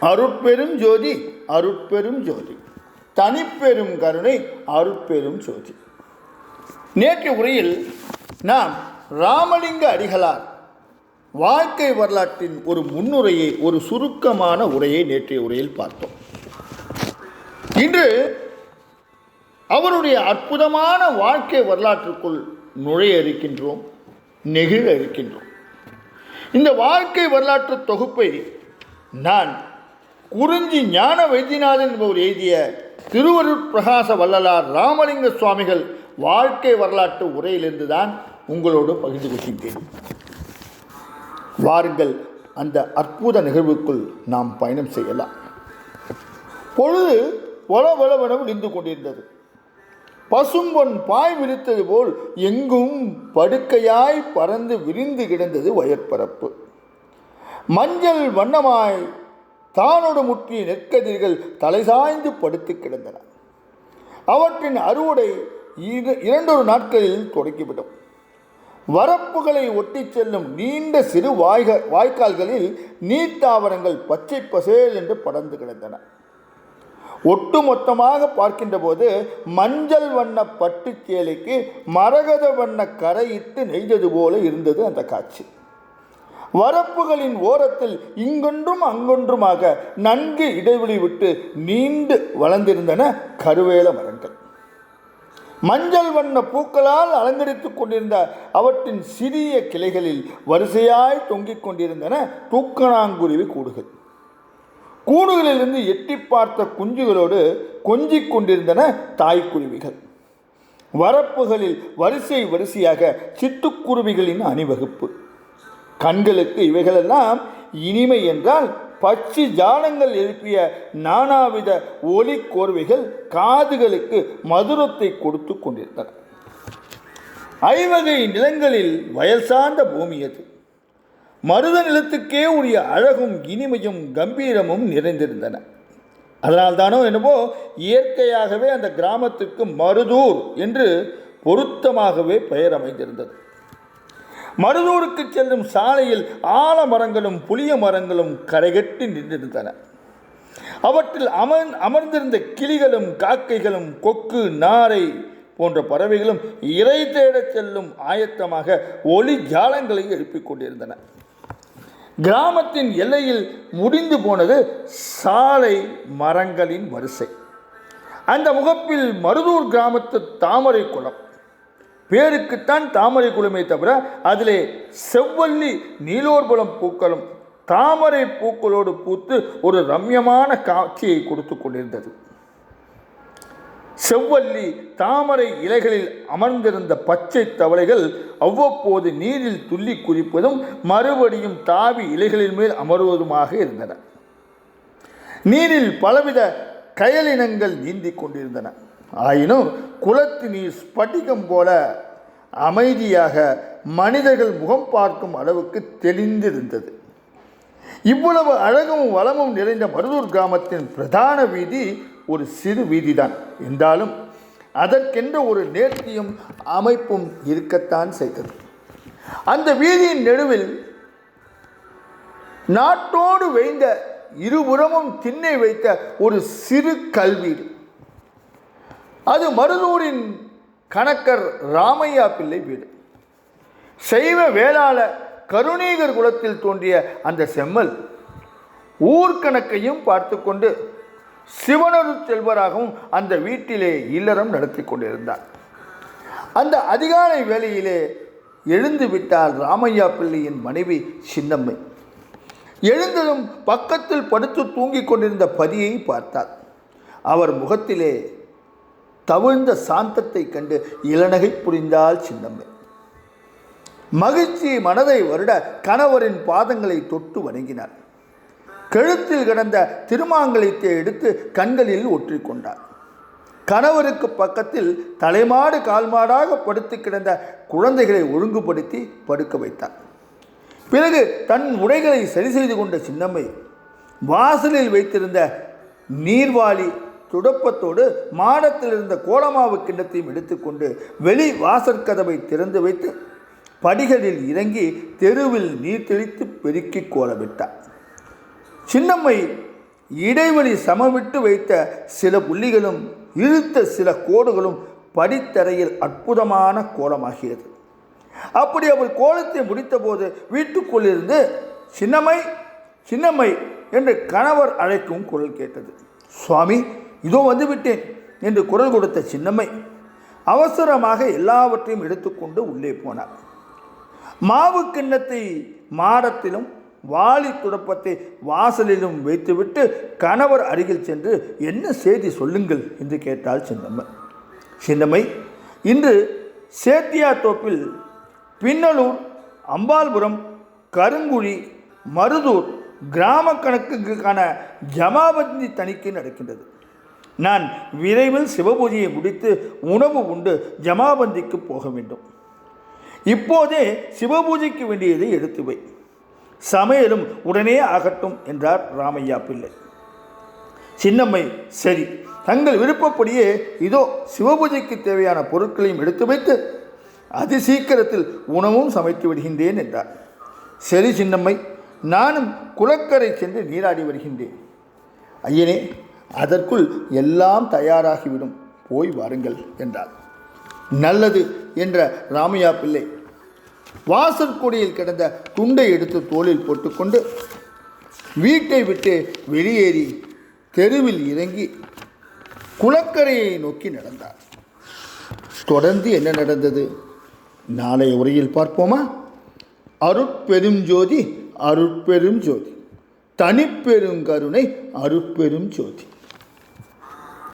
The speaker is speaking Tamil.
அருட்பெரும் ஜோதி அருட்பெரும் ஜோதி தனிப்பெரும் கருணை அருட்பெரும் ஜோதி. நேற்றைய உரையில் நாம் ராமலிங்க அடிகளார் வாழ்க்கை வரலாற்றின் ஒரு முன்னுரையை, ஒரு சுருக்கமான உரையை நேற்றைய உரையில் பார்த்தோம். இன்று அவருடைய அற்புதமான வாழ்க்கை வரலாற்றுக்குள் நுழைய இருக்கின்றோம், நெகிழ இருக்கின்றோம். இந்த வாழ்க்கை வரலாற்று தொகுப்பை நான் குறிஞ்சி ஞான வைத்தியநாதன் என்பவர் எழுதிய திருவருட் பிரகாச வள்ளலார் ராமலிங்க சுவாமிகள் வாழ்க்கை வரலாற்று உரையிலிருந்து தான் உங்களோடு பகிர்ந்து கொள்கின்றேன். வாருங்கள், அந்த அற்புத நிகழ்வுக்குள் நாம் பயணம் செய்யலாம். பொழுது வளவளவென விழுந்து கொண்டிருந்தது. பசும்பொன் பாய் விரித்தது போல் எங்கும் படுக்கையாய் பறந்து விரிந்து கிடந்தது வயற்பரப்பு. மஞ்சள் வண்ணமாய் தானோடு முற்றிய நெற்கதிர்கள் தலை சாய்ந்து படுத்து கிடந்தன. அவற்றின் அறுவடை 2 நாட்களில் தொடங்கிவிடும். வரப்புகளை ஒட்டி செல்லும் நீண்ட சிறு வாய்க்கால்களில் நீர்த்தாவரங்கள் பச்சை பசேல் என்று படர்ந்து கிடந்தன. ஒட்டுமொத்தமாக பார்க்கின்ற போது மஞ்சள் வண்ண பட்டு சேலைக்கு மரகத வண்ண கரையிட்டு நெய்தது போல இருந்தது அந்த காட்சி. வரப்புகளின் ஓரத்தில் இங்கொன்றும் அங்கொன்றுமாக நன்கு இடைவெளி விட்டு நீண்டு வளர்ந்திருந்தன கருவேல மரங்கள். மஞ்சள் வண்ண பூக்களால் அலங்கரித்துக் கொண்டிருந்த அவற்றின் சிறிய கிளைகளில் வரிசையாய் தொங்கிக் கொண்டிருந்தன தூக்கணாங்குருவி கூடுகள். கூடுகளிலிருந்து எட்டி பார்த்த குஞ்சுகளோடு கொஞ்சிக் கொண்டிருந்தன தாய்க்குருவிகள். வரப்புகளில் வரிசை வரிசையாக சிட்டுக்குருவிகளின் அணிவகுப்பு. கண்களுக்கு இவைகளெல்லாம் இனிமை என்றால் பட்சி ஜாலங்கள் எழுப்பிய நானாவித ஒலி கோர்வைகள் காதுகளுக்கு மதுரத்தை கொடுத்து கொண்டிருந்தன. 5 வகை நிலங்களில் வயல் சார்ந்த பூமி அது. மருத நிலத்துக்கே உரிய அழகும் இனிமையும் கம்பீரமும் நிறைந்திருந்தன. அதனால்தானோ என்னவோ இயற்கையாகவே அந்த கிராமத்துக்கு மருதூர் என்று பொருத்தமாகவே பெயர் அமைந்திருந்தது. மருதூருக்கு செல்லும் சாலையில் ஆலமரங்களும் புளிய மரங்களும் கரைகட்டி நின்றிருந்தன. அவற்றில் அமர்ந்திருந்த கிளிகளும் காக்கைகளும் கொக்கு நாரை போன்ற பறவைகளும் இறை தேடச் செல்லும் ஆயத்தமாக ஒளி ஜாலங்களை எழுப்பிக் கொண்டிருந்தன. கிராமத்தின் எல்லையில் முடிந்து போனது சாலை மரங்களின் வரிசை. அந்த முகப்பில் மருதூர் கிராமத்து தாமரை குளம். பேருக்குத்தான் தாமரை குளமே தவிர அதிலே செவ்வல்லி நீலோர்பலம் பூக்களும் தாமரை பூக்களோடு பூத்து ஒரு ரம்யமான காட்சியை கொடுத்து கொண்டிருந்தது. செவ்வல்லி தாமரை இலைகளில் அமர்ந்திருந்த பச்சை தவளைகள் அவ்வப்போது நீரில் துள்ளி குதிப்பதும் மறுபடியும் தாவி இலைகளின் மேல் அமர்வதுமாக இருந்தன. நீரில் பலவித கயலினங்கள் நீந்தி கொண்டிருந்தன. ஆயினும் குளத்து நீர் ஸ்படிகம் போல அமைதியாக மனிதர்கள் முகம் பார்க்கும் அளவுக்கு தெளிந்திருந்தது. இவ்வளவு அழகும் வளமும் நிறைந்த மருதூர் கிராமத்தின் பிரதான வீதி ஒரு சிறு வீதிதான் என்றாலும் அதற்கென்ற ஒரு நேர்த்தியும் அமைப்பும் இருக்கத்தான் செய்தது. அந்த வீதியின் நடுவில் நாட்டோடு வைந்த இருபுறமும் திண்ணை வைத்த ஒரு சிறு கல்வீடு. அது மருதூரின் கணக்கர் ராமையா பிள்ளை வீடு. சைவ வேளாள கருணீகர் குலத்தில் தோன்றிய அந்த செம்மல் ஊர்கணக்கையும் பார்த்து கொண்டு சிவனருள் செல்வராகவும் அந்த வீட்டிலே இல்லறம் நடத்தி கொண்டிருந்தார். அந்த அதிகாலை வேளையிலே எழுந்து விட்டால் ராமையா பிள்ளையின் மனைவி சின்னம்மை. எழுந்ததும் பக்கத்தில் படுத்து தூங்கிக் கொண்டிருந்த பதியை பார்த்தார். அவர் முகத்திலே தவிழ்ந்த சாந்தத்தை கண்டு இளநகை புரிந்தாள் சின்னம்மை. மகிழ்ச்சி மனதை வருட கணவரின் பாதங்களை தொட்டு வணங்கினார். கழுத்தில் கிடந்த திருமாங்கலத்தை எடுத்து கண்களில் ஒற்றிக்கொண்டார். கணவருக்கு பக்கத்தில் தலைமாடு கால்மாடாக படுத்து கிடந்த குழந்தைகளை ஒழுங்குபடுத்தி படுக்க வைத்தார். பிறகு தன் உடைகளை சரி செய்து கொண்ட சின்னம்மை வாசலில் வைத்திருந்த நீர்வாளி துடப்பத்தோடு மாடத்தில் இருந்த கோலமாவு கிண்ணத்தையும் எடுத்துக்கொண்டு வெளி வாசற்கதவை திறந்து வைத்து படிகளில் இறங்கி தெருவில் நீர் தெளித்து பெருக்கி கோலமிட்டார். சின்னம்மை இடைவெளி சமவிட்டு வைத்த சில புள்ளிகளும் இழுத்த சில கோடுகளும் படித்தரையில் அற்புதமான கோலமாகியது. அப்படி அவள் கோலத்தை முடித்தபோது வீட்டுக்குள்ளிருந்து சின்னம்மை சின்னம்மை என்று கணவர் அழைக்கும் குரல் கேட்டது. சுவாமி, இதோ வந்துவிட்டேன் என்று குரல் கொடுத்த சின்னம்மை அவசரமாக எல்லாவற்றையும் எடுத்துக்கொண்டு உள்ளே போனார். மாவு கிண்ணத்தை மாடத்திலும் வாளி துடப்பத்தை வாசலிலும் வைத்துவிட்டு கணவர் அருகில் சென்று என்ன செய்தி சொல்லுங்கள் என்று கேட்டாள் சின்னம்மை. சின்னம்மை, இன்று சேத்தியாத்தோப்பில் பின்னலூர், அம்பாள்புரம், கருங்குழி, மருதூர் கிராம கணக்குக்கான ஜமாபந்தி தணிக்கை நடக்கின்றது. நான் விரைவில் சிவபூஜையை முடித்து உணவு உண்டு ஜமாபந்திக்கு போக வேண்டும். இப்போதே சிவபூஜைக்கு வேண்டியதை எடுத்து வை, சமையலும் உடனே ஆகட்டும் என்றார் ராமையா பிள்ளை. சின்னம்மை, சரி, தங்கள் விருப்பப்படியே இதோ சிவபூஜைக்கு தேவையான பொருட்களையும் எடுத்து வைத்து அதி சீக்கிரத்தில் உணவும் சமைத்து விடுகின்றேன் என்றார். சரி சின்னம்மை, நானும் குளக்கரை சென்று நீராடி வருகின்றேன். ஐயனே, அதற்குள் எல்லாம் தயாராகிவிடும், போய் வாருங்கள் என்றார். நல்லது என்ற ராமையா பிள்ளை வாசற்கொடியில் கிடந்த துண்டை எடுத்து தோளில் போட்டுக்கொண்டு வீட்டை விட்டு வெளியேறி தெருவில் இறங்கி குளக்கரையை நோக்கி நடந்தார். தொடர்ந்து என்ன நடந்தது நாளைய உரையில் பார்ப்போமா? அருட்பெரும் ஜோதி, அருட்பெரும் ஜோதி, தனிப்பெரும் கருணை, அருட்பெரும் ஜோதி.